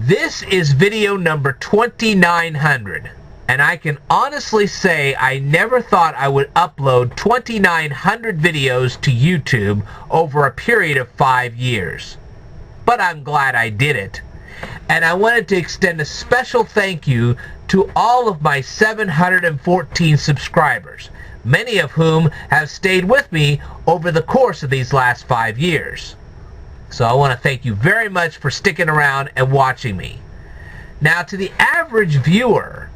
This is video number 2900, and I can honestly say I never thought I would upload 2900 videos to YouTube over a period of 5 years. But I'm glad I did it. And I wanted to extend a special thank you to all of my 714 subscribers, many of whom have stayed with me over the course of these last 5 years. So I want to thank you very much for sticking around and watching me. Now, to the average viewer,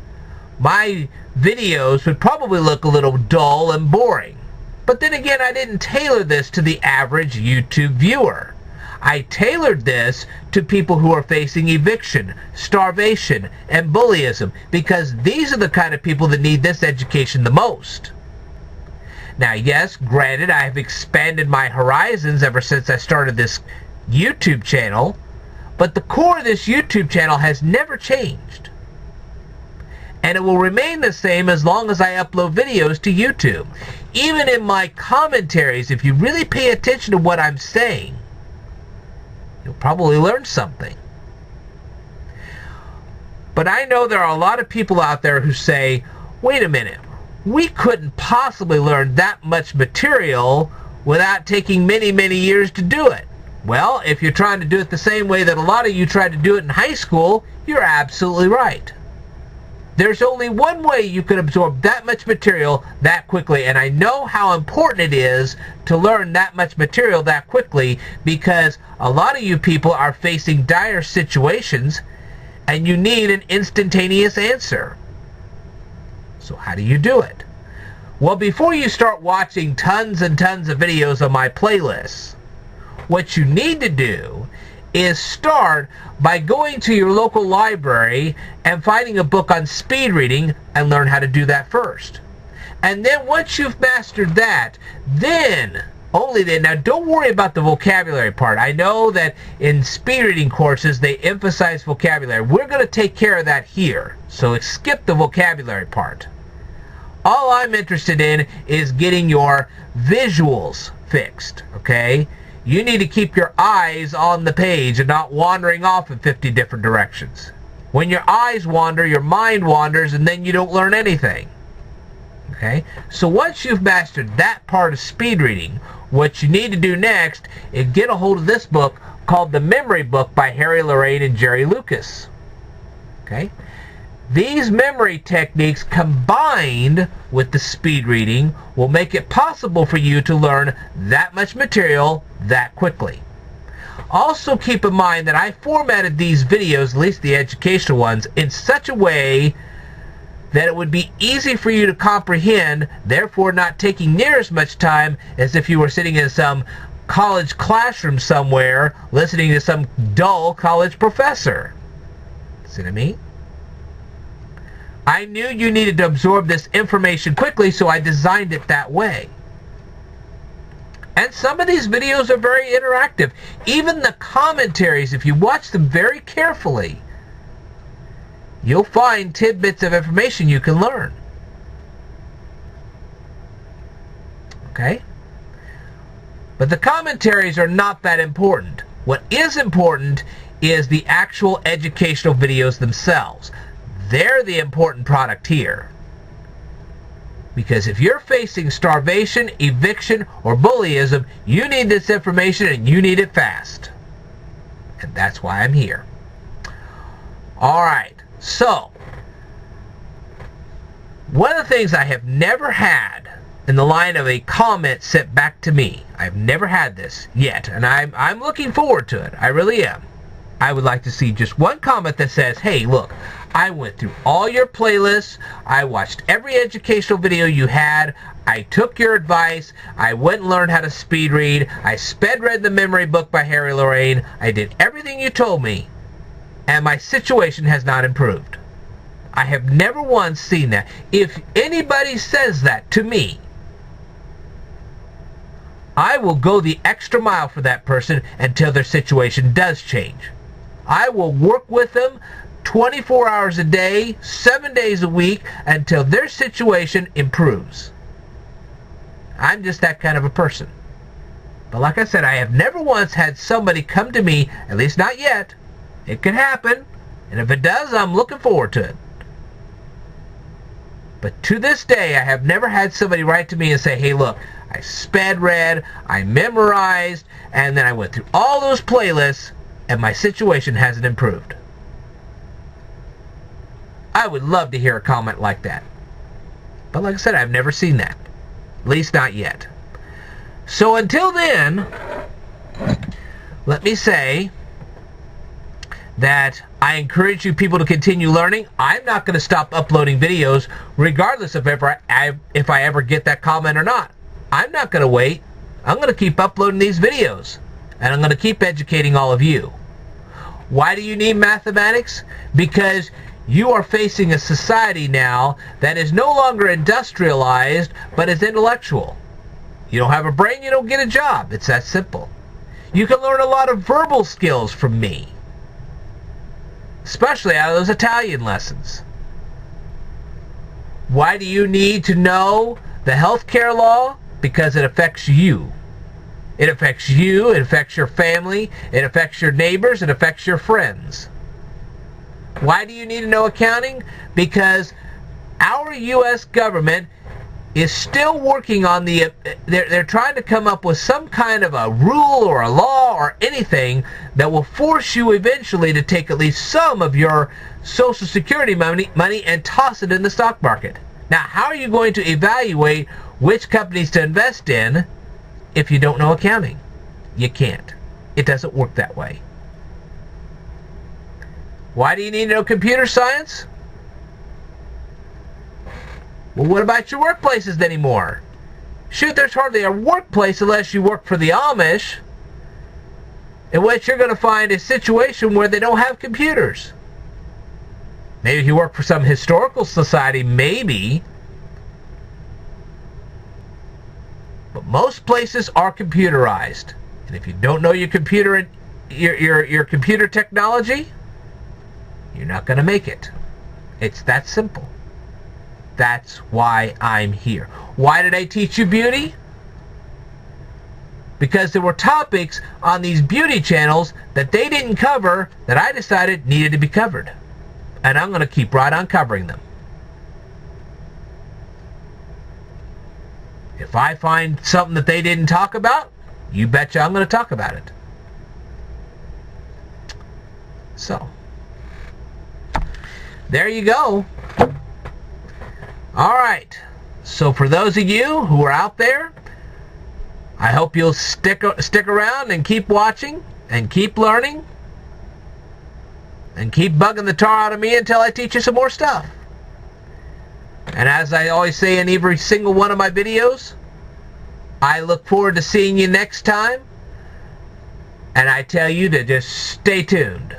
my videos would probably look a little dull and boring. But then again, I didn't tailor this to the average YouTube viewer. I tailored this to people who are facing eviction, starvation, and bullyism, because these are the kind of people that need this education the most. Now, yes, granted, I have expanded my horizons ever since I started this YouTube channel, but the core of this YouTube channel has never changed. And it will remain the same as long as I upload videos to YouTube. Even in my commentaries, if you really pay attention to what I'm saying, you'll probably learn something. But I know there are a lot of people out there who say, wait a minute, we couldn't possibly learn that much material without taking many, many years to do it. Well, if you're trying to do it the same way that a lot of you tried to do it in high school, you're absolutely right. There's only one way you can absorb that much material that quickly, and I know how important it is to learn that much material that quickly, because a lot of you people are facing dire situations and you need an instantaneous answer. So how do you do it? Well, before you start watching tons and tons of videos on my playlists, what you need to do is start by going to your local library and finding a book on speed reading and learn how to do that first. And then once you've mastered that, then, only then, now don't worry about the vocabulary part. I know that in speed reading courses they emphasize vocabulary. We're going to take care of that here, so skip the vocabulary part. All I'm interested in is getting your visuals fixed, okay? You need to keep your eyes on the page and not wandering off in 50 different directions. When your eyes wander, your mind wanders, and then you don't learn anything. Okay? So once you've mastered that part of speed reading, what you need to do next is get a hold of this book called The Memory Book by Harry Lorayne and Jerry Lucas. Okay? These memory techniques combined with the speed reading will make it possible for you to learn that much material that quickly. Also keep in mind that I formatted these videos, at least the educational ones, in such a way that it would be easy for you to comprehend, therefore not taking near as much time as if you were sitting in some college classroom somewhere listening to some dull college professor. See what I mean? I knew you needed to absorb this information quickly, so I designed it that way. And some of these videos are very interactive. Even the commentaries, if you watch them very carefully, you'll find tidbits of information you can learn. Okay? But the commentaries are not that important. What is important is the actual educational videos themselves. They're the important product here. Because if you're facing starvation, eviction, or bullyism, you need this information and you need it fast. And that's why I'm here. Alright, so one of the things I have never had in the line of a comment sent back to me, I've never had this yet, and I'm looking forward to it. I really am. I would like to see just one comment that says, hey, look, I went through all your playlists, I watched every educational video you had, I took your advice, I went and learned how to speed read, I sped read The Memory Book by Harry Lorayne, I did everything you told me, and my situation has not improved. I have never once seen that. If anybody says that to me, I will go the extra mile for that person until their situation does change. I will work with them 24 hours a day, 7 days a week, until their situation improves. I'm just that kind of a person. But like I said, I have never once had somebody come to me, at least not yet, it could happen, And if it does, I'm looking forward to it. But to this day, I have never had somebody write to me and say, hey, look, I sped read, I memorized, and then I went through all those playlists, and my situation hasn't improved. I would love to hear a comment like that. But like I said, I've never seen that. At least not yet. So until then, let me say that I encourage you people to continue learning. I'm not going to stop uploading videos regardless of if I ever get that comment or not. I'm not going to wait. I'm going to keep uploading these videos. And I'm going to keep educating all of you. Why do you need mathematics? Because you are facing a society now that is no longer industrialized, but is intellectual. You don't have a brain, you don't get a job. It's that simple. You can learn a lot of verbal skills from me, especially out of those Italian lessons. Why do you need to know the healthcare law? Because it affects you. It affects you, it affects your family, it affects your neighbors, it affects your friends. Why do you need to know accounting? Because our U.S. government is still working on they're trying to come up with some kind of a rule or a law or anything that will force you eventually to take at least some of your Social Security money and toss it in the stock market. Now, how are you going to evaluate which companies to invest in if you don't know accounting? You can't. It doesn't work that way. Why do you need to know computer science? Well, what about your workplaces anymore? Shoot, there's hardly a workplace unless you work for the Amish, in which you're going to find a situation where they don't have computers. Maybe if you work for some historical society, maybe. But most places are computerized. And if you don't know your computer your computer technology, you're not going to make it. It's that simple. That's why I'm here. Why did I teach you beauty? Because there were topics on these beauty channels that they didn't cover that I decided needed to be covered. And I'm going to keep right on covering them. If I find something that they didn't talk about, you betcha I'm going to talk about it. So, there you go. Alright, so for those of you who are out there, I hope you'll stick around and keep watching and keep learning and keep bugging the tar out of me until I teach you some more stuff. And as I always say in every single one of my videos, I look forward to seeing you next time, and I tell you to just stay tuned.